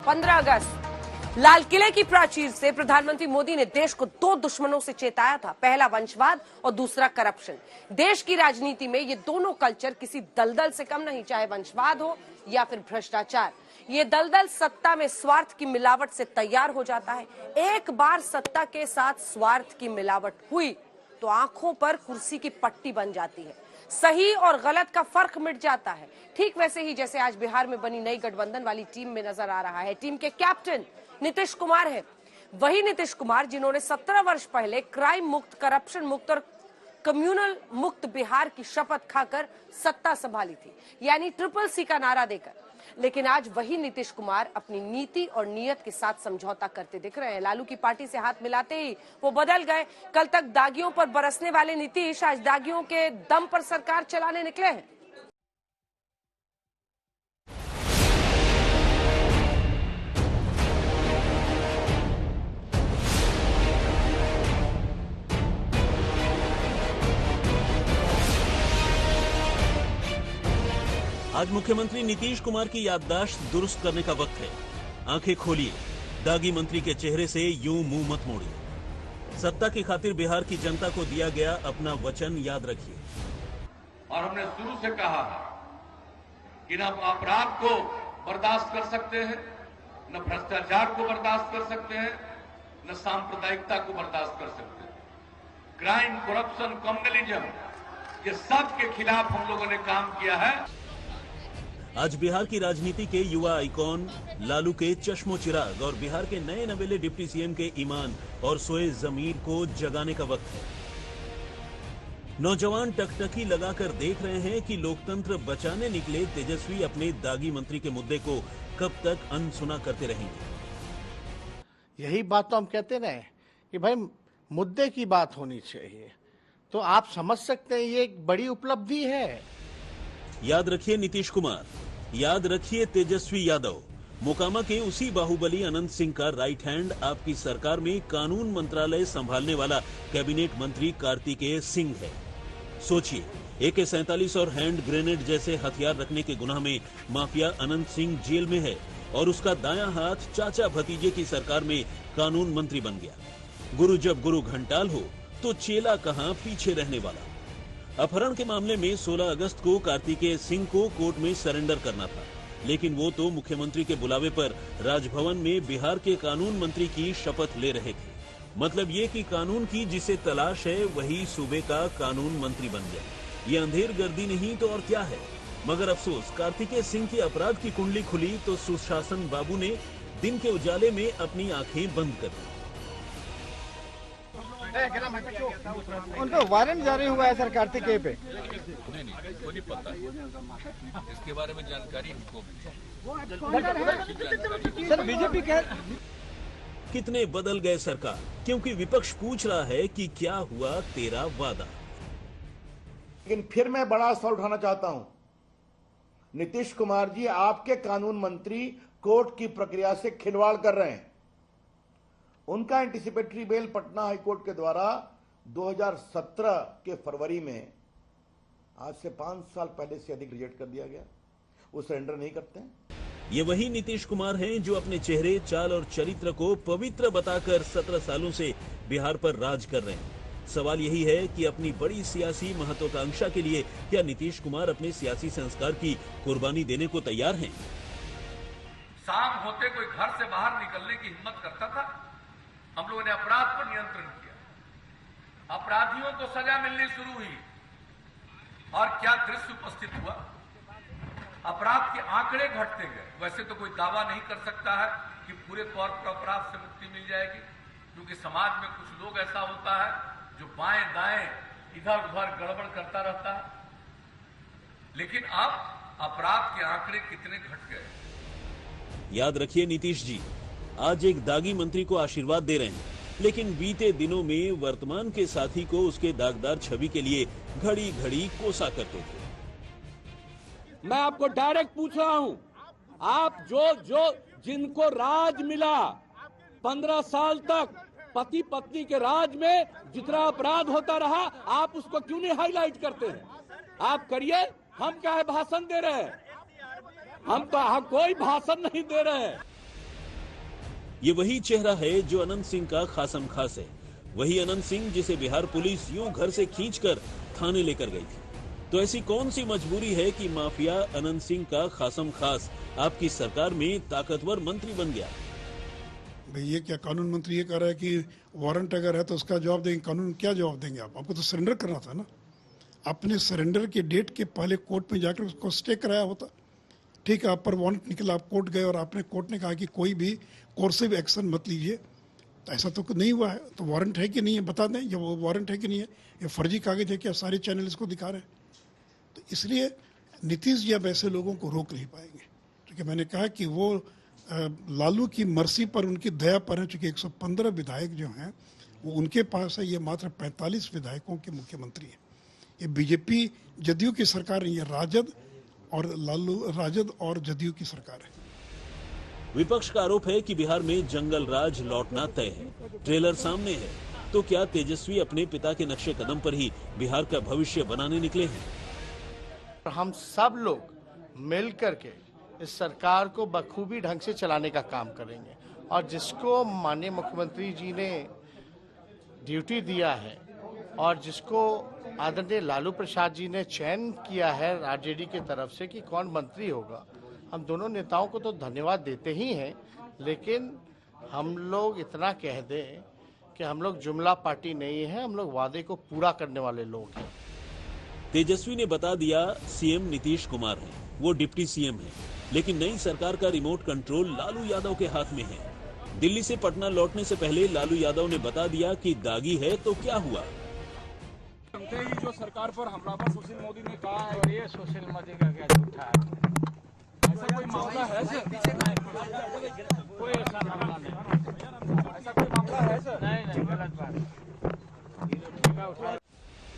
15 अगस्त लाल किले की प्राचीर से प्रधानमंत्री मोदी ने देश को दो दुश्मनों से चेताया था, पहला वंशवाद और दूसरा करप्शन। देश की राजनीति में ये दोनों कल्चर किसी दलदल से कम नहीं, चाहे वंशवाद हो या फिर भ्रष्टाचार। ये दलदल सत्ता में स्वार्थ की मिलावट से तैयार हो जाता है। एक बार सत्ता के साथ स्वार्थ की मिलावट हुई तो आंखों पर कुर्सी की पट्टी बन जाती है, सही और गलत का फर्क मिट जाता है। ठीक वैसे ही जैसे आज बिहार में बनी नई गठबंधन वाली टीम में नजर आ रहा है। टीम के कैप्टन नीतीश कुमार है, वही नीतीश कुमार जिन्होंने 17 वर्ष पहले क्राइम मुक्त, करप्शन मुक्त और कम्युनल मुक्त बिहार की शपथ खाकर सत्ता संभाली थी, यानी ट्रिपल सी का नारा देकर। लेकिन आज वही नीतीश कुमार अपनी नीति और नीयत के साथ समझौता करते दिख रहे हैं। लालू की पार्टी से हाथ मिलाते ही वो बदल गए। कल तक दागियों पर बरसने वाले नीतीश आज दागियों के दम पर सरकार चलाने निकले हैं। आज मुख्यमंत्री नीतीश कुमार की याददाश्त दुरुस्त करने का वक्त है। आंखें खोलिए, दागी मंत्री के चेहरे से यूं मुंह मत मोड़िए। सत्ता की खातिर बिहार की जनता को दिया गया अपना वचन याद रखिए। और हमने शुरू से कहा कि न अपराध को बर्दाश्त कर सकते हैं, न भ्रष्टाचार को बर्दाश्त कर सकते हैं, न सांप्रदायिकता को बर्दाश्त कर सकते हैं। क्राइम, करप्शन, कम्युनलिज्म, ये सब के खिलाफ हम लोगों ने काम किया है। आज बिहार की राजनीति के युवा आइकॉन लालू के चश्मो चिराग और बिहार के नए नवेले डिप्टी सीएम के ईमान और सोए जमीर को जगाने का वक्त है। नौजवान टकटकी लगाकर देख रहे हैं कि लोकतंत्र बचाने निकले तेजस्वी अपने दागी मंत्री के मुद्दे को कब तक अनसुना करते रहेंगे। यही बात तो हम कहते रहे कि भाई मुद्दे की बात होनी चाहिए, तो आप समझ सकते हैं ये एक बड़ी उपलब्धि है। याद रखिए नीतीश कुमार, याद रखिए तेजस्वी यादव, मोकामा के उसी बाहुबली अनंत सिंह का राइट हैंड आपकी सरकार में कानून मंत्रालय संभालने वाला कैबिनेट मंत्री कार्तिकेय सिंह है। सोचिए, AK-47 और हैंड ग्रेनेड जैसे हथियार रखने के गुनाह में माफिया अनंत सिंह जेल में है और उसका दायां हाथ चाचा भतीजे की सरकार में कानून मंत्री बन गया। गुरु जब गुरु घंटाल हो तो चेला कहां पीछे रहने वाला। अपहरण के मामले में 16 अगस्त को कार्तिकेय सिंह को कोर्ट में सरेंडर करना था, लेकिन वो तो मुख्यमंत्री के बुलावे पर राजभवन में बिहार के कानून मंत्री की शपथ ले रहे थे। मतलब ये कि कानून की जिसे तलाश है वही सूबे का कानून मंत्री बन गया। ये अंधेर गर्दी नहीं तो और क्या है। मगर अफसोस, कार्तिकेय सिंह की अपराध की कुंडली खुली तो सुशासन बाबू ने दिन के उजाले में अपनी आंखें बंद कर दी। उन पे वारंट जारी हुआ है सर कार्तिकेय पे। नहीं, वो नहीं पता, इसके बारे में जानकारी हमको सर बीजेपी कह कितने बदल गए सरकार, क्योंकि विपक्ष पूछ रहा है कि क्या हुआ तेरा वादा। लेकिन फिर मैं बड़ा सवाल उठाना चाहता हूं। नीतीश कुमार जी, आपके कानून मंत्री कोर्ट की प्रक्रिया से खिलवाड़ कर रहे हैं। उनका एंटीसिपेटरी बेल पटना हाईकोर्ट के द्वारा 2017 के फरवरी में, आज से 5 साल पहले से अधिक रिजेक्ट कर दिया गया। वो सरेंडर नहीं करते हैं। ये वही नीतीश कुमार हैं जो अपने चेहरे, चाल और चरित्र को पवित्र बताकर 17 सालों से बिहार पर राज कर रहे हैं। सवाल यही है कि अपनी बड़ी सियासी महत्वाकांक्षा के लिए क्या नीतीश कुमार अपने सियासी संस्कार की कुर्बानी देने को तैयार हैं? शाम होते कोई घर से बाहर निकलने की हिम्मत करता था? हम लोगों ने अपराध पर नियंत्रण किया, अपराधियों को सजा मिलनी शुरू हुई और क्या दृश्य उपस्थित हुआ। अपराध के आंकड़े घटते गए। वैसे तो कोई दावा नहीं कर सकता है कि पूरे तौर पर अपराध से मुक्ति मिल जाएगी, क्योंकि समाज में कुछ लोग ऐसा होता है जो बाएं दाएं इधर उधर गड़बड़ करता रहता है। लेकिन अब अपराध के आंकड़े कितने घट गए। याद रखिए नीतीश जी, आज एक दागी मंत्री को आशीर्वाद दे रहे हैं, लेकिन बीते दिनों में वर्तमान के साथी को उसके दागदार छवि के लिए घड़ी घड़ी कोसा करते थे। मैं आपको डायरेक्ट पूछ रहा हूं, आप जो जिनको राज मिला 15 साल तक, पति पत्नी के राज में जितना अपराध होता रहा, आप उसको क्यों नहीं हाईलाइट करते हैं? आप करिए, हम क्या है भाषण दे रहे हैं? हम कोई भाषण नहीं दे रहे हैं। ये वही चेहरा है जो अनंत सिंह का खासम खास है, वही अनंत सिंह जिसे बिहार पुलिस यूं घर से खींचकर थाने लेकर गई थी। तो ऐसी कौन सी मजबूरी है कि माफिया अनंत सिंह का खासम खास आपकी सरकार में ताकतवर मंत्री बन गया? भाई ये क्या कानून मंत्री ये कह रहा है कि वारंट अगर है तो उसका जवाब देंगे, कानून क्या जवाब देंगे? आपको तो सरेंडर करना था ना। आपने सरेंडर के डेट के पहले कोर्ट में जाकर उसको स्टे कराया होता। ठीक है, आप पर वारंट निकला, आप कोर्ट गए और आपने कोर्ट ने कहा कि कोई भी कोर्सिव एक्शन मत लीजिए, तो ऐसा तो नहीं हुआ है। तो वारंट है कि नहीं है बता दें, जब वो वारंट है कि नहीं है, ये फर्जी कागज है क्या? सारे चैनल इसको दिखा रहे हैं। तो इसलिए नीतीश जी अब ऐसे लोगों को रोक नहीं पाएंगे, क्योंकि मैंने कहा कि वो लालू की मर्जी पर, उनकी दया पर है। चूंकि 115 विधायक जो हैं वो उनके पास है, ये मात्र 45 विधायकों के मुख्यमंत्री हैं। ये बीजेपी जदयू की सरकार नहीं है, राजद और जदयू की सरकार है। विपक्ष का आरोप है कि बिहार में जंगल राज लौटना तय है। ट्रेलर सामने है, तो क्या तेजस्वी अपने पिता के नक्शे कदम पर ही बिहार का भविष्य बनाने निकले हैं? हम सब लोग मिल करके इस सरकार को बखूबी ढंग से चलाने का काम करेंगे, और जिसको माननीय मुख्यमंत्री जी ने ड्यूटी दिया है और जिसको आदरणीय लालू प्रसाद जी ने चयन किया है आरजेडी की तरफ से कि कौन मंत्री होगा, हम दोनों नेताओं को तो धन्यवाद देते ही हैं, लेकिन हम लोग इतना कह दें कि हम लोग जुमला पार्टी नहीं है, हम लोग वादे को पूरा करने वाले लोग हैं। तेजस्वी ने बता दिया सीएम नीतीश कुमार हैं, वो डिप्टी सीएम हैं, लेकिन नई सरकार का रिमोट कंट्रोल लालू यादव के हाथ में है। दिल्ली से पटना लौटने से पहले लालू यादव ने बता दिया कि दागी है तो क्या हुआ। ही जो सरकार पर हमलावर सुशील मोदी ने कहा है, और ये सुशील मोदी का क्या झूठा है, ऐसा कोई मामला है सर? कोई ऐसा मामला नहीं, ऐसा कोई मामला है सर? नहीं, गलत बात।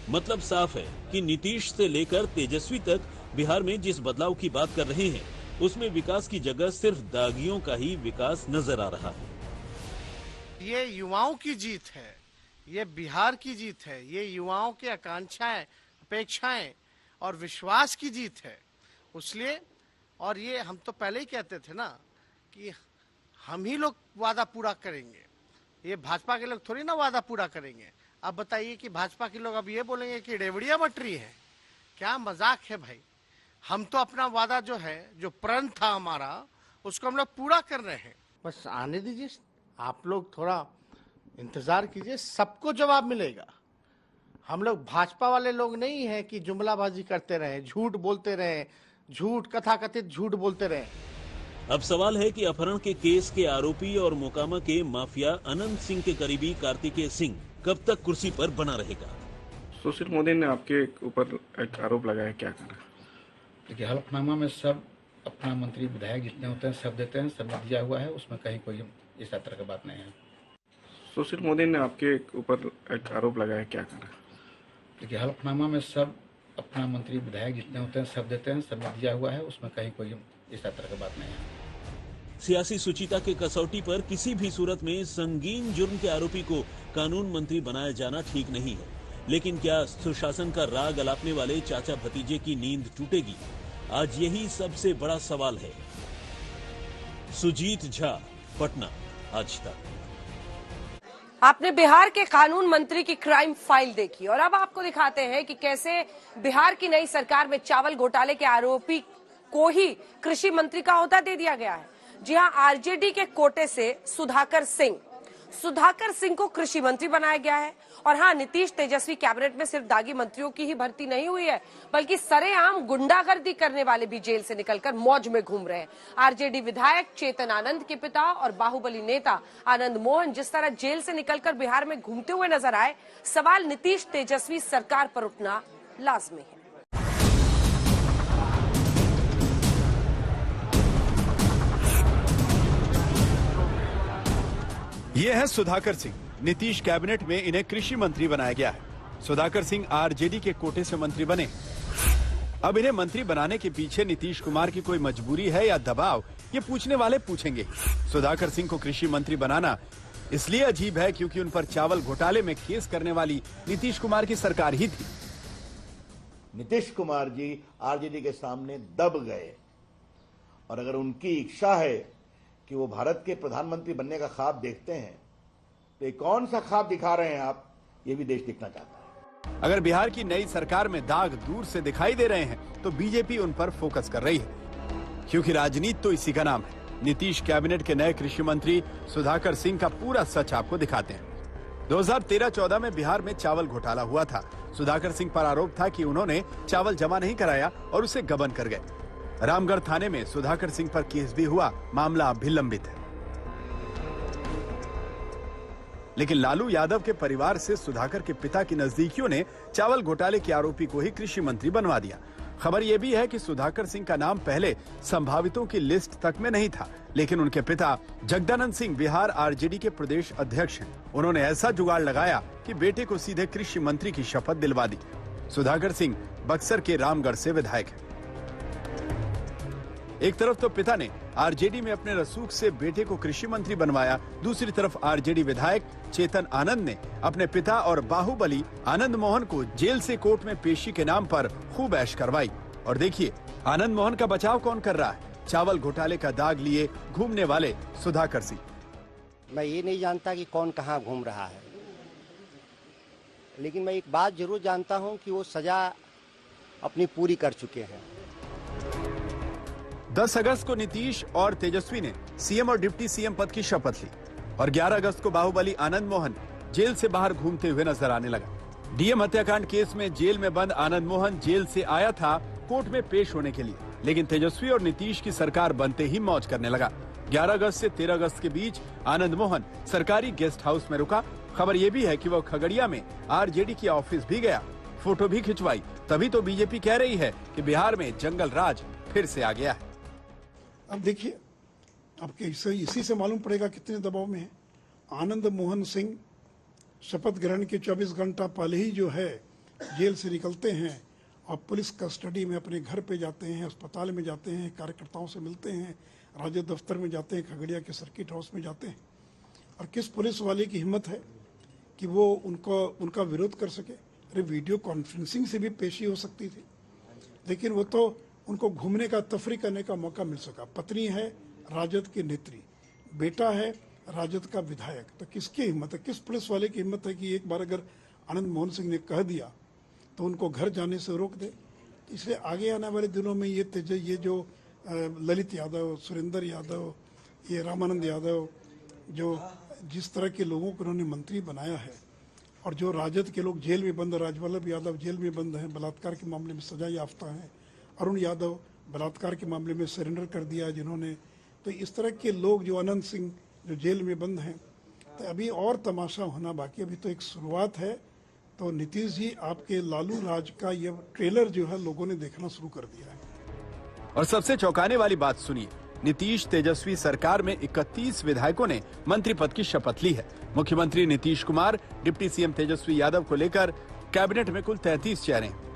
मतलब साफ है कि नीतीश से लेकर तेजस्वी तक बिहार में जिस बदलाव की बात कर रहे हैं, उसमें विकास की जगह सिर्फ दागियों का ही विकास नजर आ रहा है। ये युवाओं की जीत है, ये बिहार की जीत है, ये युवाओं की आकांक्षाएं, अपेक्षाएं और विश्वास की जीत है। इसलिए, और ये हम तो पहले ही कहते थे ना कि हम ही लोग वादा पूरा करेंगे, ये भाजपा के लोग थोड़ी ना वादा पूरा करेंगे। अब बताइए कि भाजपा के लोग अब ये बोलेंगे कि रेवड़िया बटरी है, क्या मजाक है भाई। हम तो अपना वादा जो है, जो प्रण था हमारा, उसको हम लोग पूरा कर रहे हैं। बस आने दीजिए, आप लोग थोड़ा इंतजार कीजिए, सबको जवाब मिलेगा। हम लोग भाजपा वाले लोग नहीं हैं कि जुमलाबाजी करते रहे, झूठ बोलते रहे, झूठ कथाकथित झूठ बोलते रहे। अब सवाल है कि अपहरण के केस के आरोपी और मोकामा के माफिया अनंत सिंह के करीबी कार्तिकेय सिंह कब तक कुर्सी पर बना रहेगा? सुशील मोदी ने आपके ऊपर एक आरोप लगाया, क्या करना? देखिए, हलफनामा में सब अपना मंत्री विधायक जितने होते हैं सब देते हैं, सब दिया हुआ है, उसमें कहीं कोई इस तरह की बात नहीं है। सुशील मोदी ने आपके ऊपर एक आरोप लगाया, क्या करना? देखिए, हलफनामा में सब अपना मंत्री विधायक जितने होते हैं सब देते हैं, सब दिया हुआ है, उसमें कहीं कोई इस तरह की बात नहीं है। सियासी सुचिता के कसौटी पर किसी भी सूरत में संगीन जुर्म के आरोपी को कानून मंत्री बनाया जाना ठीक नहीं है, लेकिन क्या सुशासन का राग अलापने वाले चाचा भतीजे की नींद टूटेगी? आज यही सबसे बड़ा सवाल है। सुजीत झा, पटना, आज तक। आपने बिहार के कानून मंत्री की क्राइम फाइल देखी, और अब आपको दिखाते हैं कि कैसे बिहार की नई सरकार में चावल घोटाले के आरोपी को ही कृषि मंत्री का ओहदा दे दिया गया है। जी हां, आरजेडी के कोटे से सुधाकर सिंह को कृषि मंत्री बनाया गया है। और हां, नीतीश तेजस्वी कैबिनेट में सिर्फ दागी मंत्रियों की ही भर्ती नहीं हुई है, बल्कि सरेआम गुंडागर्दी करने वाले भी जेल से निकलकर मौज में घूम रहे हैं। आरजेडी विधायक चेतन आनंद के पिता और बाहुबली नेता आनंद मोहन जिस तरह जेल से निकलकर बिहार में घूमते हुए नजर आए, सवाल नीतीश तेजस्वी सरकार पर उठना लाजमी है। ये है सुधाकर सिंह। नीतीश कैबिनेट में इन्हें कृषि मंत्री बनाया गया है। सुधाकर सिंह आरजेडी के कोटे से मंत्री बने। अब इन्हें मंत्री बनाने के पीछे नीतीश कुमार की कोई मजबूरी है या दबाव, ये पूछने वाले पूछेंगे। सुधाकर सिंह को कृषि मंत्री बनाना इसलिए अजीब है क्योंकि उन पर चावल घोटाले में केस करने वाली नीतीश कुमार की सरकार ही थी। नीतीश कुमार जी आरजेडी के सामने दब गए, और अगर उनकी इच्छा है कि वो भारत के प्रधानमंत्री बनने का ख्वाब देखते हैं, तो ये कौन सा ख्वाब दिखा रहे हैं आप, ये भी देश देखना चाहता है। अगर बिहार की नई सरकार में दाग दूर से दिखाई दे रहे हैं तो बीजेपी उन पर फोकस कर रही है, क्योंकि राजनीति तो इसी का नाम है। नीतीश कैबिनेट के नए कृषि मंत्री सुधाकर सिंह का पूरा सच आपको दिखाते हैं। 2013-14 में बिहार में चावल घोटाला हुआ था। सुधाकर सिंह पर आरोप था कि उन्होंने चावल जमा नहीं कराया और उसे गबन कर गए। रामगढ़ थाने में सुधाकर सिंह पर केस भी हुआ, मामला अब भी लंबित है। लेकिन लालू यादव के परिवार से सुधाकर के पिता की नजदीकियों ने चावल घोटाले के आरोपी को ही कृषि मंत्री बनवा दिया। खबर यह भी है कि सुधाकर सिंह का नाम पहले संभावितों की लिस्ट तक में नहीं था, लेकिन उनके पिता जगदानंद सिंह बिहार आरजेडी के प्रदेश अध्यक्ष हैं। उन्होंने ऐसा जुगाड़ लगाया कि बेटे को सीधे कृषि मंत्री की शपथ दिलवा दी। सुधाकर सिंह बक्सर के रामगढ़ से विधायक हैं। एक तरफ तो पिता ने आरजेडी में अपने रसूख से बेटे को कृषि मंत्री बनवाया, दूसरी तरफ आरजेडी विधायक चेतन आनंद ने अपने पिता और बाहुबली आनंद मोहन को जेल से कोर्ट में पेशी के नाम पर खूब ऐश करवाई। और देखिए आनंद मोहन का बचाव कौन कर रहा है, चावल घोटाले का दाग लिए घूमने वाले सुधाकर सिंह। मैं ये नहीं जानता कि कौन कहाँ घूम रहा है, लेकिन मैं एक बात जरूर जानता हूँ कि वो सजा अपनी पूरी कर चुके हैं। 10 अगस्त को नीतीश और तेजस्वी ने सीएम और डिप्टी सीएम पद की शपथ ली और 11 अगस्त को बाहुबली आनंद मोहन जेल से बाहर घूमते हुए नजर आने लगा। डीएम हत्याकांड केस में जेल में बंद आनंद मोहन जेल से आया था कोर्ट में पेश होने के लिए, लेकिन तेजस्वी और नीतीश की सरकार बनते ही मौज करने लगा। 11 अगस्त से 13 अगस्त के बीच आनंद मोहन सरकारी गेस्ट हाउस में रुका। खबर ये भी है कि वो खगड़िया में आरजेडी की ऑफिस भी गया, फोटो भी खिंचवाई। तभी तो बीजेपी कह रही है कि बिहार में जंगल राज फिर से आ गया है। अब देखिए, आपके इसी से मालूम पड़ेगा कितने दबाव में है। आनंद मोहन सिंह शपथ ग्रहण के 24 घंटा पहले ही जो है जेल से निकलते हैं और पुलिस कस्टडी में अपने घर पे जाते हैं, अस्पताल में जाते हैं, कार्यकर्ताओं से मिलते हैं, राज्य दफ्तर में जाते हैं, खगड़िया के सर्किट हाउस में जाते हैं। और किस पुलिस वाले की हिम्मत है कि वो उनका विरोध कर सके। अरे वीडियो कॉन्फ्रेंसिंग से भी पेशी हो सकती थी, लेकिन वो तो उनको घूमने का, तफरी करने का मौका मिल सका। पत्नी है राजद की नेत्री, बेटा है राजद का विधायक, तो किसकी हिम्मत है, किस पुलिस वाले की हिम्मत है कि एक बार अगर आनंद मोहन सिंह ने कह दिया तो उनको घर जाने से रोक दे। इसलिए आगे आने वाले दिनों में ये जो ललित यादव, सुरेंद्र यादव, ये रामानंद यादव, जो जिस तरह के लोगों को उन्होंने मंत्री बनाया है, और जो राजद के लोग जेल में बंद, राजवल्लभ यादव जेल में बंद हैं, बलात्कार के मामले में सजा याफ्ता है, अरुण यादव बलात्कार के मामले में सरेंडर कर दिया है जिन्होंने, तो इस तरह के लोग, जो अनंत सिंह जो जेल में बंद हैं, तो अभी और तमाशा होना बाकी। अभी तो एक शुरुआत है। तो नीतीश जी, आपके लालू राज का ये ट्रेलर जो है लोगों ने देखना शुरू कर दिया है। और सबसे चौंकाने वाली बात सुनिए, नीतीश तेजस्वी सरकार में 31 विधायकों ने मंत्री पद की शपथ ली है। मुख्यमंत्री नीतीश कुमार, डिप्टी सीएम तेजस्वी यादव को लेकर कैबिनेट में कुल 33 चेहरे हैं।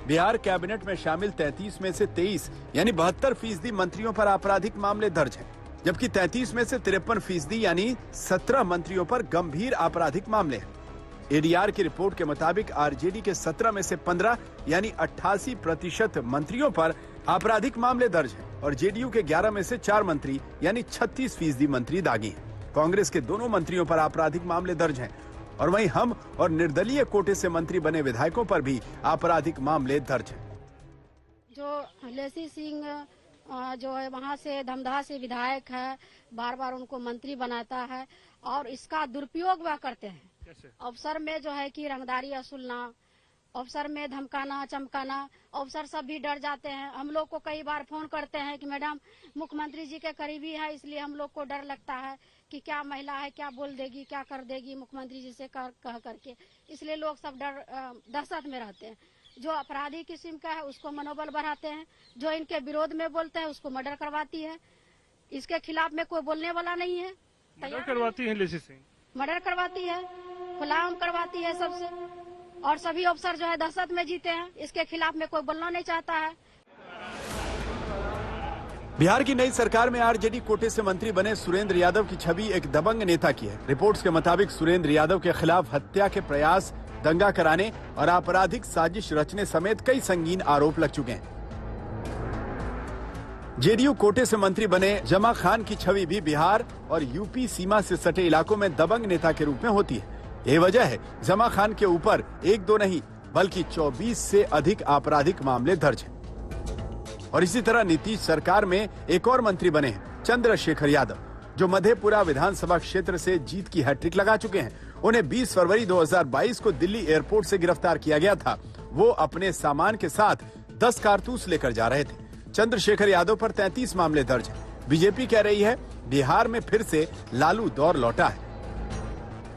बिहार कैबिनेट में शामिल 33 में से 23 यानी 72% मंत्रियों पर आपराधिक मामले दर्ज हैं, जबकि 33 में से 53% यानी 17 मंत्रियों पर गंभीर आपराधिक मामले हैं। एडीआर की रिपोर्ट के मुताबिक आरजेडी के 17 में से 15 यानी 88% मंत्रियों पर आपराधिक मामले दर्ज हैं और जेडीयू के 11 में से 4 मंत्री यानी 36% मंत्री दागी हैं। कांग्रेस के दोनों मंत्रियों पर आपराधिक मामले दर्ज हैं और वहीं हम और निर्दलीय कोटे से मंत्री बने विधायकों पर भी आपराधिक मामले दर्ज हैं। जो लेसी सिंह जो है वहाँ से धमदाहा से विधायक है, बार बार उनको मंत्री बनाता है और इसका दुरुपयोग वह करते हैं। अफसर में जो है कि रंगदारी वसूलना, अफसर में धमकाना चमकाना, अफसर सब भी डर जाते हैं। हम लोग को कई बार फोन करते हैं कि मैडम मुख्यमंत्री जी के करीबी है, इसलिए हम लोग को डर लगता है कि क्या महिला है, क्या बोल देगी, क्या कर देगी मुख्यमंत्री जी से कह करके, इसलिए लोग सब दहशत में रहते हैं। जो अपराधी किस्म का है उसको मनोबल बढ़ाते हैं, जो इनके विरोध में बोलते हैं उसको मर्डर करवाती है। इसके खिलाफ में कोई बोलने वाला नहीं है। मर्डर करवाती है लेसी सिंह, मर्डर करवाती है, खुलाम करवाती है सबसे, और सभी अफसर जो है दहशत में जीते हैं। इसके खिलाफ में कोई बोलना नहीं चाहता है। बिहार की नई सरकार में आरजेडी कोटे से मंत्री बने सुरेंद्र यादव की छवि एक दबंग नेता की है। रिपोर्ट्स के मुताबिक सुरेंद्र यादव के खिलाफ हत्या के प्रयास, दंगा कराने और आपराधिक साजिश रचने समेत कई संगीन आरोप लग चुके हैं। जेडीयू कोटे से मंत्री बने जमा खान की छवि भी बिहार और यूपी सीमा से सटे इलाकों में दबंग नेता के रूप में होती है। ये वजह है जमा खान के ऊपर 1-2 नहीं बल्कि 24 से अधिक आपराधिक मामले दर्ज हैं। और इसी तरह नीतीश सरकार में एक और मंत्री बने हैं चंद्रशेखर यादव, जो मधेपुरा विधानसभा क्षेत्र से जीत की हैट्रिक लगा चुके हैं। उन्हें 20 फरवरी 2022 को दिल्ली एयरपोर्ट से गिरफ्तार किया गया था। वो अपने सामान के साथ 10 कारतूस लेकर जा रहे थे। चंद्रशेखर यादव पर 33 मामले दर्ज हैं। बीजेपी कह रही है बिहार में फिर से लालू दौर लौटा है।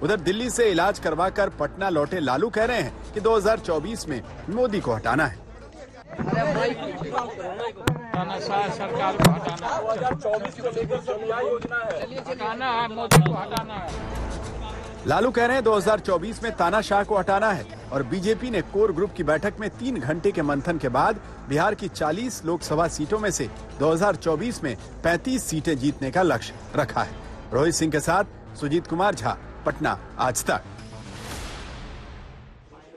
उधर दिल्ली से इलाज करवाकर पटना लौटे लालू कह रहे हैं कि 2024 में मोदी को हटाना है। सरकार को हटाना 2024 को लेकर जो योजना है हटाना है, मोदी को हटाना है। लालू कह रहे हैं 2024 में तानाशाह को हटाना है और बीजेपी ने कोर ग्रुप की बैठक में 3 घंटे के मंथन के बाद बिहार की 40 लोकसभा सीटों में से 2024 में 35 सीटें जीतने का लक्ष्य रखा है। रोहित सिंह के साथ सुजीत कुमार झा, पटना, आज तक।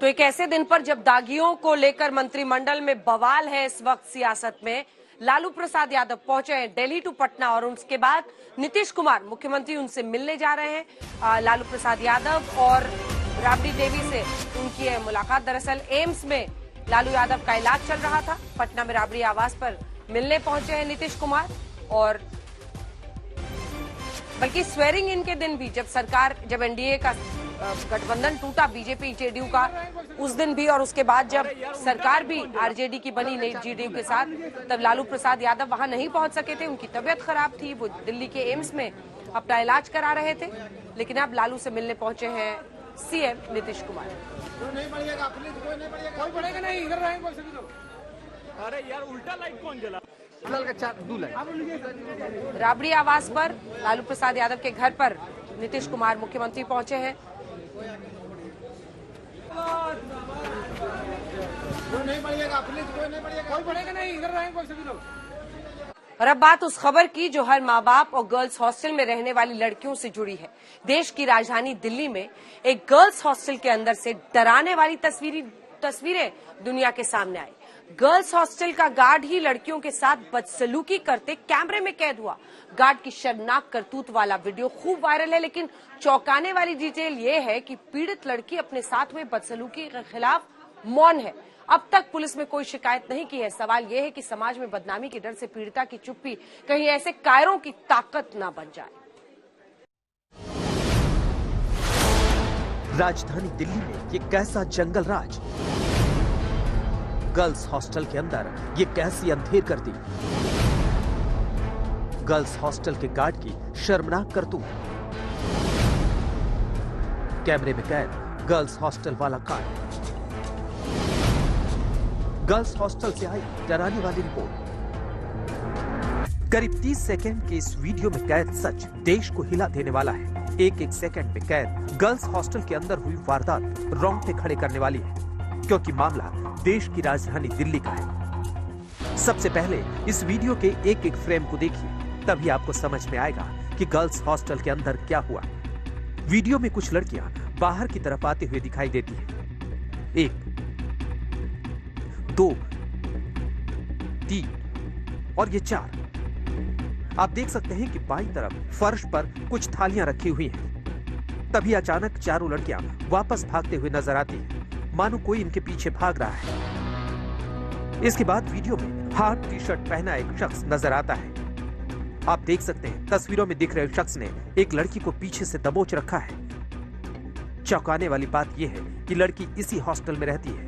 तो एक ऐसे दिन पर जब दागियों को लेकर मंत्रिमंडल में बवाल है इस वक्त सियासत में, लालू प्रसाद यादव पहुंचे हैं दिल्ली टू पटना और उसके बाद नीतीश कुमार मुख्यमंत्री उनसे मिलने जा रहे हैं। लालू प्रसाद यादव और राबड़ी देवी से उनकी है मुलाकात। दरअसल एम्स में लालू यादव का इलाज चल रहा था। पटना में राबड़ी आवास पर मिलने पहुंचे हैं नीतीश कुमार और बल्कि स्वेरिंग इन के दिन भी जब एनडीए का गठबंधन टूटा बीजेपी जेडीयू का, उस दिन भी और उसके बाद जब सरकार भी आरजेडी की बनी नई जेडीयू के साथ, तब लालू प्रसाद यादव वहां नहीं पहुंच सके थे। उनकी तबीयत खराब थी, वो दिल्ली के एम्स में अपना इलाज करा रहे थे। लेकिन अब लालू से मिलने पहुंचे हैं सीएम नीतीश कुमार। अरे यार उल्टा लाइट कौन जला? राबड़ी आवास पर लालू प्रसाद यादव के घर पर नीतीश कुमार मुख्यमंत्री पहुंचे हैं। और अब बात उस खबर की जो हर माँ बाप और गर्ल्स हॉस्टल में रहने वाली लड़कियों से जुड़ी है। देश की राजधानी दिल्ली में एक गर्ल्स हॉस्टल के अंदर से डराने वाली तस्वीरें दुनिया के सामने आई। गर्ल्स हॉस्टल का गार्ड ही लड़कियों के साथ बदसलूकी करते कैमरे में कैद हुआ। गार्ड की शर्मनाक करतूत वाला वीडियो खूब वायरल है, लेकिन चौंकाने वाली डिटेल ये है कि पीड़ित लड़की अपने साथ हुए बदसलूकी के खिलाफ मौन है। अब तक पुलिस में कोई शिकायत नहीं की है। सवाल यह है कि समाज में बदनामी के डर से पीड़िता की चुप्पी कहीं ऐसे कायरों की ताकत न बन जाए। राजधानी दिल्ली में ये कैसा जंगल राज, गर्ल्स हॉस्टल के अंदर ये कैसी अंधेर कर दी। गर्ल्स हॉस्टल के गार्ड की शर्मनाक करतूत। कैमरे में कैद गर्ल्स हॉस्टल वाला गार्ड। गर्ल्स हॉस्टल से आई डराने वाली रिपोर्ट। करीब 30 सेकंड के इस वीडियो में कैद सच देश को हिला देने वाला है। एक सेकंड में कैद गर्ल्स हॉस्टल के अंदर हुई वारदात रोंगटे खड़े करने वाली है, क्योंकि मामला देश की राजधानी दिल्ली का है। सबसे पहले इस वीडियो के एक फ्रेम को देखिए, तभी आपको समझ में आएगा कि गर्ल्स हॉस्टल के अंदर क्या हुआ। वीडियो में कुछ लड़कियां बाहर की तरफ आते हुए दिखाई देती हैं। 1, 2, 3 और ये 4। आप देख सकते हैं कि बाईं तरफ फर्श पर कुछ थालियां रखी हुई हैं। तभी अचानक चारों लड़कियां वापस भागते हुए नजर आती हैं, मानो कोई इनके पीछे भाग रहा है। इसके बाद वीडियो में हाफ टी शर्ट पहना एक शख्स नजर आता है। आप देख सकते हैं तस्वीरों में दिख रहे शख्स ने एक लड़की को पीछे से दबोच रखा है। चौंकाने वाली बात यह है कि लड़की इसी हॉस्टल में रहती है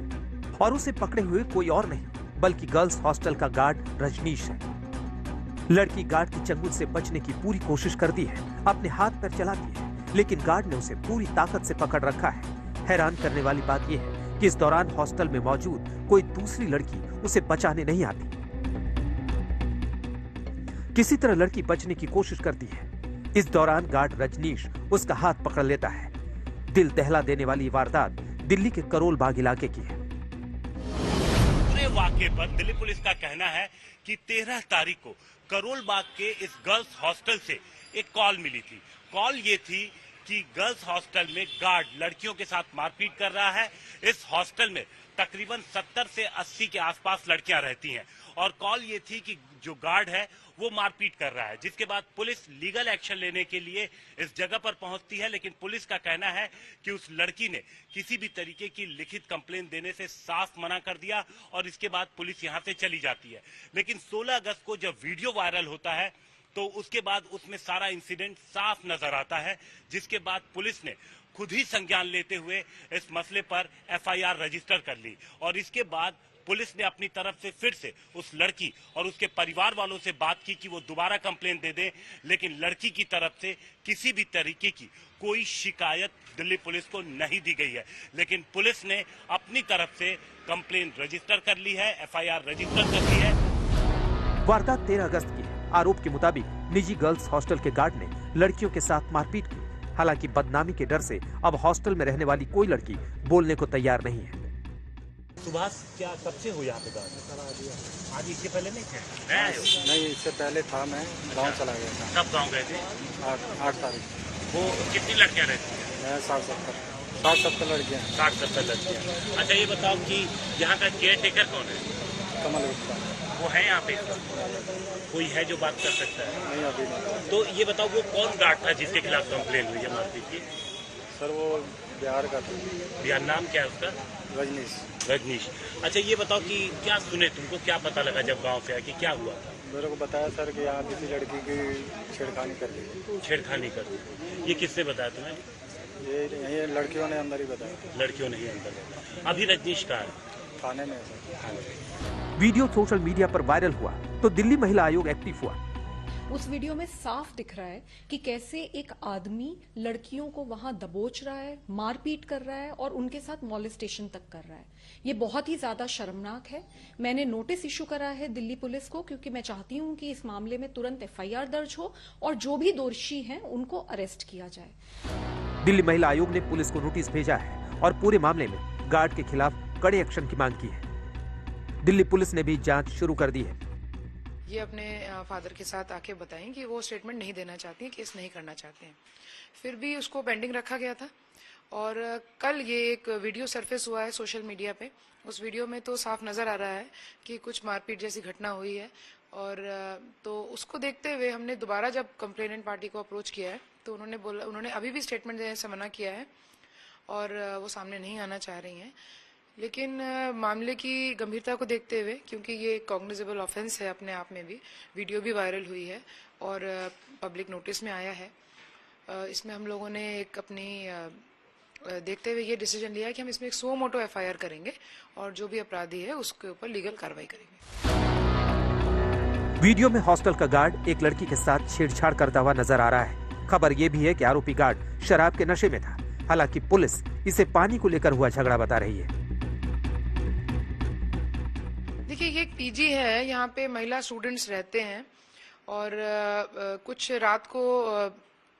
और उसे पकड़े हुए कोई और नहीं बल्कि गर्ल्स हॉस्टल का गार्ड रजनीश है। लड़की गार्ड की चंगुल से बचने की पूरी कोशिश करती है, अपने हाथ पैर चलाती है, लेकिन गार्ड ने उसे पूरी ताकत से पकड़ रखा है। हैरान करने वाली बात यह है कि इस दौरान हॉस्टल में मौजूद कोई दूसरी लड़की उसे बचाने नहीं आती। किसी तरह लड़की बचने की कोशिश करती है। इस दौरान गार्ड रजनीश उसका हाथ पकड़ लेता है। दिल दहला देने वाली वारदात दिल्ली के करोल बाग इलाके की है। पूरे वाकये पर दिल्ली पुलिस का कहना है कि 13 तारीख को करोल बाग के इस गर्ल्स हॉस्टल से एक कॉल मिली थी। कॉल ये थी कि गर्ल्स हॉस्टल में गार्ड लड़कियों के साथ मारपीट कर रहा है। इस हॉस्टल में तकरीबन 70 से 80 के आसपास लड़कियां रहती हैं और कॉल ये थी कि जो गार्ड है वो मारपीट कर रहा है, जिसके बाद पुलिस लीगल एक्शन लेने के लिए इस जगह पर पहुंचती है। लेकिन पुलिस का कहना है कि उस लड़की ने किसी भी तरीके की लिखित कंप्लेन देने से साफ मना कर दिया और इसके बाद पुलिस यहां से चली जाती है। लेकिन 16 अगस्त को जब वीडियो वायरल होता है तो उसके बाद उसमें सारा इंसिडेंट साफ नजर आता है, जिसके बाद पुलिस ने खुद ही संज्ञान लेते हुए इस मसले पर एफआईआर रजिस्टर कर ली और इसके बाद पुलिस ने अपनी तरफ से फिर से उस लड़की और उसके परिवार वालों से बात की कि वो दोबारा कंप्लेन दे दें। लेकिन लड़की की तरफ से किसी भी तरीके की कोई शिकायत दिल्ली पुलिस को नहीं दी गई है। लेकिन पुलिस ने अपनी तरफ से कंप्लेन रजिस्टर कर ली है, एफआईआर रजिस्टर कर ली है। वारदात 13 अगस्त की है। आरोप के मुताबिक निजी गर्ल्स हॉस्टल के गार्ड ने लड़कियों के साथ मारपीट की। हालांकि बदनामी के डर से अब हॉस्टल में रहने वाली कोई लड़की बोलने को तैयार नहीं है। सुभाष, क्या कब से हो यहाँ पे गार्ड? आज इससे पहले नहीं थे? नहीं, इससे पहले था। मैं गांव चला गया था। कब गांव गए थे? 8 तारीख। वो कितनी लड़कियां रहती हैं? 60-70 लड़कियां। 60-70 लड़कियां। अच्छा ये बताओ कि यहाँ का केयर टेकर कौन है? कमल गुप्ता। वो है यहाँ पे? कोई है जो बात कर सकता है? नहीं, अभी नहीं। तो ये बताओ वो कौन गार्ड था जिसके खिलाफ कंप्लेन हुई है मारपीट की? सर वो बिहार का था। बिहार, नाम क्या है उसका? रजनीश। अच्छा ये बताओ कि क्या सुने, तुमको क्या पता लगा जब गांव से आया कि क्या हुआ था? मेरे को बताया सर कि यहाँ किसी लड़की की छेड़खानी कर दी। छेड़खानी कर दी? ये किसने बताया तुम्हें? ये लड़कियों ने अंदर ही बताया। लड़कियों ने ही अंदर बताया। अभी रजनीश कहाँ है? थाने में सर। वीडियो सोशल मीडिया पर वायरल हुआ तो दिल्ली महिला आयोग एक्टिव हुआ। उस वीडियो में साफ दिख रहा है कि कैसे एक आदमी लड़कियों को वहां दबोच रहा है, मारपीट कर रहा है और उनके साथ मॉलेस्टेशन तक कर रहा है। ये बहुत ही ज्यादा शर्मनाक है। मैंने नोटिस इशू करा है दिल्ली पुलिस को, क्योंकि मैं चाहती हूं कि इस मामले में तुरंत एफआईआर दर्ज हो और जो भी दोषी हैं उनको अरेस्ट किया जाए। दिल्ली महिला आयोग ने पुलिस को नोटिस भेजा है और पूरे मामले में गार्ड के खिलाफ कड़े एक्शन की मांग की है। दिल्ली पुलिस ने भी जांच शुरू कर दी है। ये अपने फादर के साथ आके बताएं कि वो स्टेटमेंट नहीं देना चाहती हैं, केस नहीं करना चाहते हैं। फिर भी उसको पेंडिंग रखा गया था और कल ये एक वीडियो सरफेस हुआ है सोशल मीडिया पे। उस वीडियो में तो साफ नजर आ रहा है कि कुछ मारपीट जैसी घटना हुई है और तो उसको देखते हुए हमने दोबारा जब कंप्लेनेंट पार्टी को अप्रोच किया है तो उन्होंने अभी भी स्टेटमेंट देने से मना किया है और वो सामने नहीं आना चाह रही हैं। लेकिन मामले की गंभीरता को देखते हुए, क्योंकि ये कॉग्निजेबल ऑफेंस है अपने आप में भी, वीडियो भी वायरल हुई है और पब्लिक नोटिस में आया है, इसमें हम लोगों ने एक अपनी देखते हुए ये डिसीजन लिया कि हम इसमें एक सो मोटो एफआईआर करेंगे और जो भी अपराधी है उसके ऊपर लीगल कार्रवाई करेंगे। वीडियो में हॉस्टल का गार्ड एक लड़की के साथ छेड़छाड़ करता हुआ नजर आ रहा है। खबर ये भी है कि आरोपी गार्ड शराब के नशे में था। हालांकि पुलिस इसे पानी को लेकर हुआ झगड़ा बता रही है। देखिए, ये एक पीजी है, यहाँ पे महिला स्टूडेंट्स रहते हैं और कुछ रात को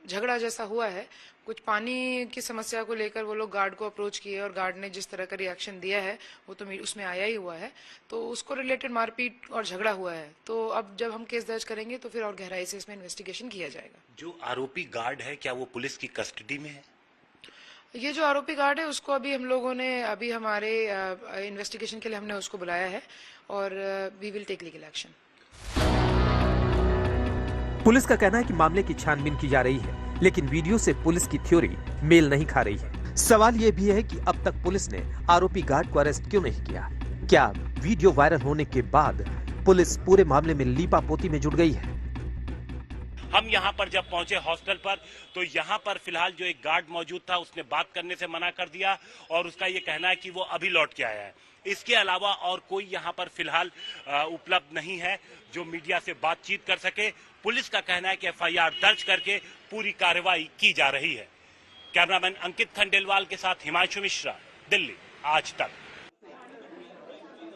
झगड़ा जैसा हुआ है। कुछ पानी की समस्या को लेकर वो लोग गार्ड को अप्रोच किए और गार्ड ने जिस तरह का रिएक्शन दिया है वो तो उसमें आया ही हुआ है, तो उसको रिलेटेड मारपीट और झगड़ा हुआ है। तो अब जब हम केस दर्ज करेंगे तो फिर और गहराई से इसमें इन्वेस्टिगेशन किया जाएगा। जो आरोपी गार्ड है क्या वो पुलिस की कस्टडी में है? ये जो आरोपी गार्ड है उसको अभी हम लोगों ने हमारे इन्वेस्टिगेशन के लिए हमने उसको बुलाया है और we will take legal action. Police का कहना है कि मामले की छानबीन की जा रही है, लेकिन वीडियो से पुलिस की थ्योरी मेल नहीं खा रही है। सवाल ये भी है कि अब तक पुलिस ने आरोपी गार्ड को अरेस्ट क्यों नहीं किया। क्या वीडियो वायरल होने के बाद पुलिस पूरे मामले में लीपापोती में जुट गई है? हम यहाँ पर जब पहुंचे हॉस्टल पर तो यहाँ पर फिलहाल जो एक गार्ड मौजूद था उसने बात करने से मना कर दिया और उसका ये कहना है कि वो अभी लौट के आया है। इसके अलावा और कोई यहाँ पर फिलहाल उपलब्ध नहीं है जो मीडिया से बातचीत कर सके। पुलिस का कहना है कि एफआईआर दर्ज करके पूरी कार्रवाई की जा रही है। कैमरामैन अंकित खंडेलवाल के साथ हिमांशु मिश्रा, दिल्ली आज तक।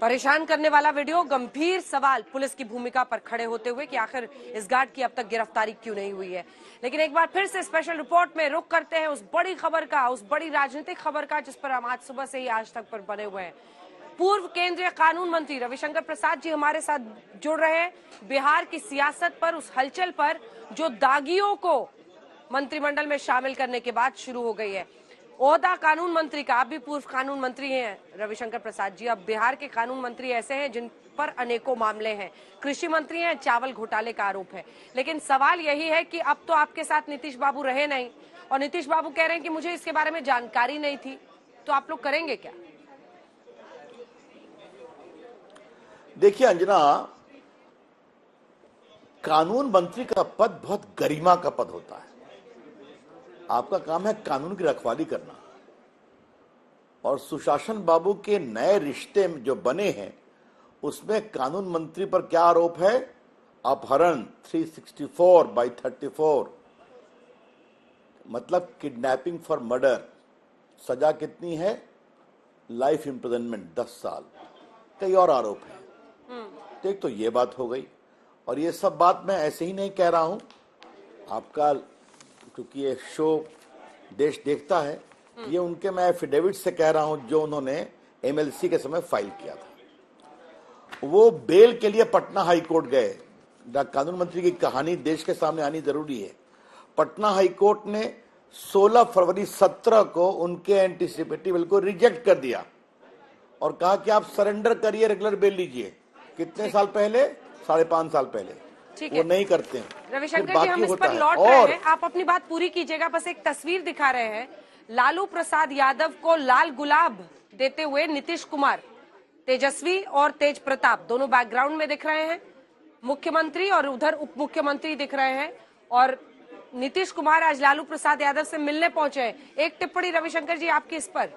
परेशान करने वाला वीडियो, गंभीर सवाल पुलिस की भूमिका पर खड़े होते हुए कि आखिर इस गार्ड की अब तक गिरफ्तारी क्यों नहीं हुई है। लेकिन एक बार फिर से स्पेशल रिपोर्ट में रुख करते हैं उस बड़ी खबर का, उस बड़ी राजनीतिक खबर का जिस पर हम आज सुबह से ही आज तक पर बने हुए हैं। पूर्व केंद्रीय कानून मंत्री रविशंकर प्रसाद जी हमारे साथ जुड़ रहे हैं। बिहार की सियासत पर, उस हलचल पर जो दागियों को मंत्रिमंडल में शामिल करने के बाद शुरू हो गई है। ओहदा कानून मंत्री का, आप भी पूर्व कानून मंत्री हैं रविशंकर प्रसाद जी। अब बिहार के कानून मंत्री ऐसे हैं जिन पर अनेकों मामले हैं, कृषि मंत्री हैं, चावल घोटाले का आरोप है। लेकिन सवाल यही है कि अब तो आपके साथ नीतीश बाबू रहे नहीं, और नीतीश बाबू कह रहे हैं कि मुझे इसके बारे में जानकारी नहीं थी, तो आप लोग करेंगे क्या? देखिए अंजना, कानून मंत्री का पद बहुत गरिमा का पद होता है। आपका काम है कानून की रखवाली करना, और सुशासन बाबू के नए रिश्ते जो बने हैं उसमें कानून मंत्री पर क्या आरोप है? अपहरण 364/34, मतलब किडनैपिंग फॉर मर्डर। सजा कितनी है? लाइफ इम्प्रिजनमेंट 10 साल। कई और आरोप है। तो एक तो ये बात हो गई, और ये सब बात मैं ऐसे ही नहीं कह रहा हूं, आपका क्योंकि ये शो देश देखता है, ये उनके मैं एफिडेविट से कह रहा हूं जो उन्होंने एमएलसी के समय फाइल किया था। वो बेल के लिए पटना हाई कोर्ट गए। कानून मंत्री की कहानी देश के सामने आनी जरूरी है। पटना हाई कोर्ट ने 16 फरवरी 17 को उनके एंटीसिपेटरी बिल को रिजेक्ट कर दिया और कहा कि आप सरेंडर करिए, रेगुलर बेल लीजिए। कितने साल पहले? 5.5 साल पहले। वो नहीं करते हैं। रविशंकर जी, हम इस पर लौट रहे हैं, आप अपनी बात पूरी कीजिएगा। बस एक तस्वीर दिखा रहे हैं, लालू प्रसाद यादव को लाल गुलाब देते हुए नीतीश कुमार, तेजस्वी और तेज प्रताप दोनों बैकग्राउंड में दिख रहे हैं, मुख्यमंत्री और उधर उप मुख्यमंत्री दिख रहे हैं, और नीतीश कुमार आज लालू प्रसाद यादव से मिलने पहुंचे हैं। एक टिप्पणी रविशंकर जी आपकी इस पर।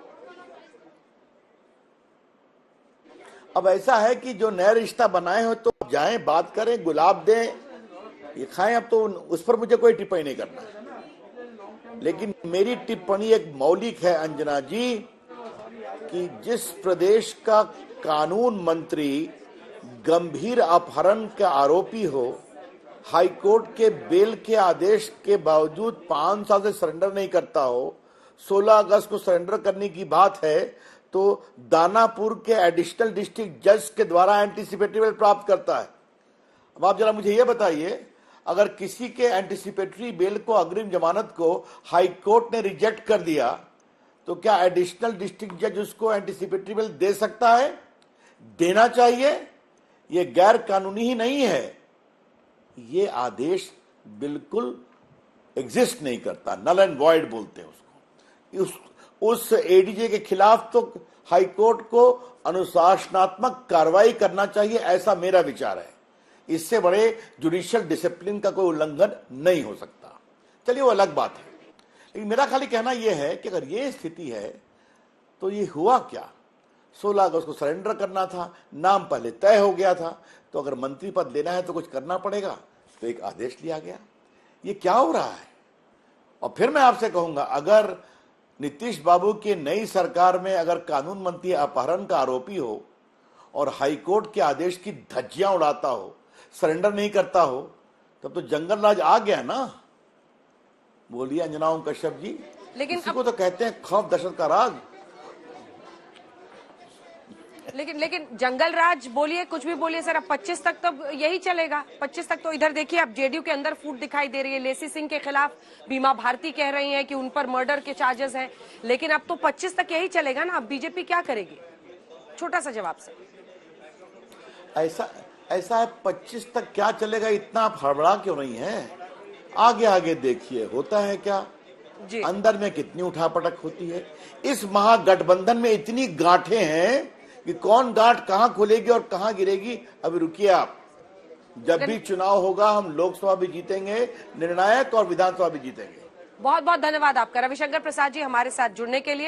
अब ऐसा है कि जो नया रिश्ता बनाए हो तो जाएं, बात करें, गुलाब दें, ये खाएं। अब तो उस पर मुझे कोई टिप्पणी नहीं करना है। लेकिन मेरी टिप्पणी एक मौलिक है अंजना जी, कि जिस प्रदेश का कानून मंत्री गंभीर अपहरण का आरोपी हो, हाईकोर्ट के बेल के आदेश के बावजूद 5 साल से सरेंडर नहीं करता हो, 16 अगस्त को सरेंडर करने की बात है, तो दानापुर के एडिशनल डिस्ट्रिक्ट जज के द्वारा एंटीसिपेटरी बेल प्राप्त करता है। अब आप जरा मुझे ये बताइए, अगर किसी के एंटीसिपेटरी बेल को, अग्रिम जमानत को हाई कोर्ट ने रिजेक्ट कर दिया, तो क्या एडिशनल डिस्ट्रिक्ट जज उसको एंटीसिपेटरी बेल दे सकता है? देना चाहिए। ये गैर कानूनी ही नहीं है, ये आदेश बिल्कुल एग्जिस्ट नहीं करता, नल एंड वॉइड बोलते हैं उसको। उस एडीजे के खिलाफ तो हाईकोर्ट को अनुशासनात्मक कार्रवाई करना चाहिए, ऐसा मेरा विचार है। इससे बड़े जुडिशियल डिसिप्लिन का कोई उल्लंघन नहीं हो सकता। चलिए वो अलग बात है, लेकिन मेरा खाली कहना यह है कि अगर ये स्थिति है तो ये हुआ क्या? 16 अगस्त को सरेंडर करना था, नाम पहले तय हो गया था, तो अगर मंत्री पद लेना है तो कुछ करना पड़ेगा, तो एक आदेश लिया गया। ये क्या हो रहा है? और फिर मैं आपसे कहूंगा, अगर नीतीश बाबू की नई सरकार में अगर कानून मंत्री अपहरण का आरोपी हो और हाईकोर्ट के आदेश की धज्जियां उड़ाता हो, सरेंडर नहीं करता हो, तब तो जंगल राज आ गया ना। बोलिए अंजना ओम कश्यप जी, लेकिन इसी को तो कहते हैं खौफ दहशत का राज। लेकिन जंगल राज बोलिए, कुछ भी बोलिए सर, अब 25 तक तो यही चलेगा। 25 तक तो इधर देखिए, अब जेडीयू के अंदर फूट दिखाई दे रही है। लेसी सिंह के खिलाफ बीमा भारती कह रही हैं कि उन पर मर्डर के चार्जेस हैं, लेकिन अब तो 25 तक यही चलेगा ना। अब बीजेपी क्या करेगी? छोटा सा जवाब सर। ऐसा है, 25 तक क्या चलेगा, इतना आप हड़बड़ा क्यों नहीं है? आगे आगे देखिए होता है क्या जी। अंदर में कितनी उठापटक होती है। इस महागठबंधन में इतनी गांठें हैं कि कौन गांठ कहां खुलेगी और कहां गिरेगी, अभी रुकिए आप। जब भी चुनाव होगा हम लोकसभा भी जीतेंगे निर्णायक और विधानसभा भी जीतेंगे। बहुत बहुत धन्यवाद आपका रविशंकर प्रसाद जी हमारे साथ जुड़ने के लिए।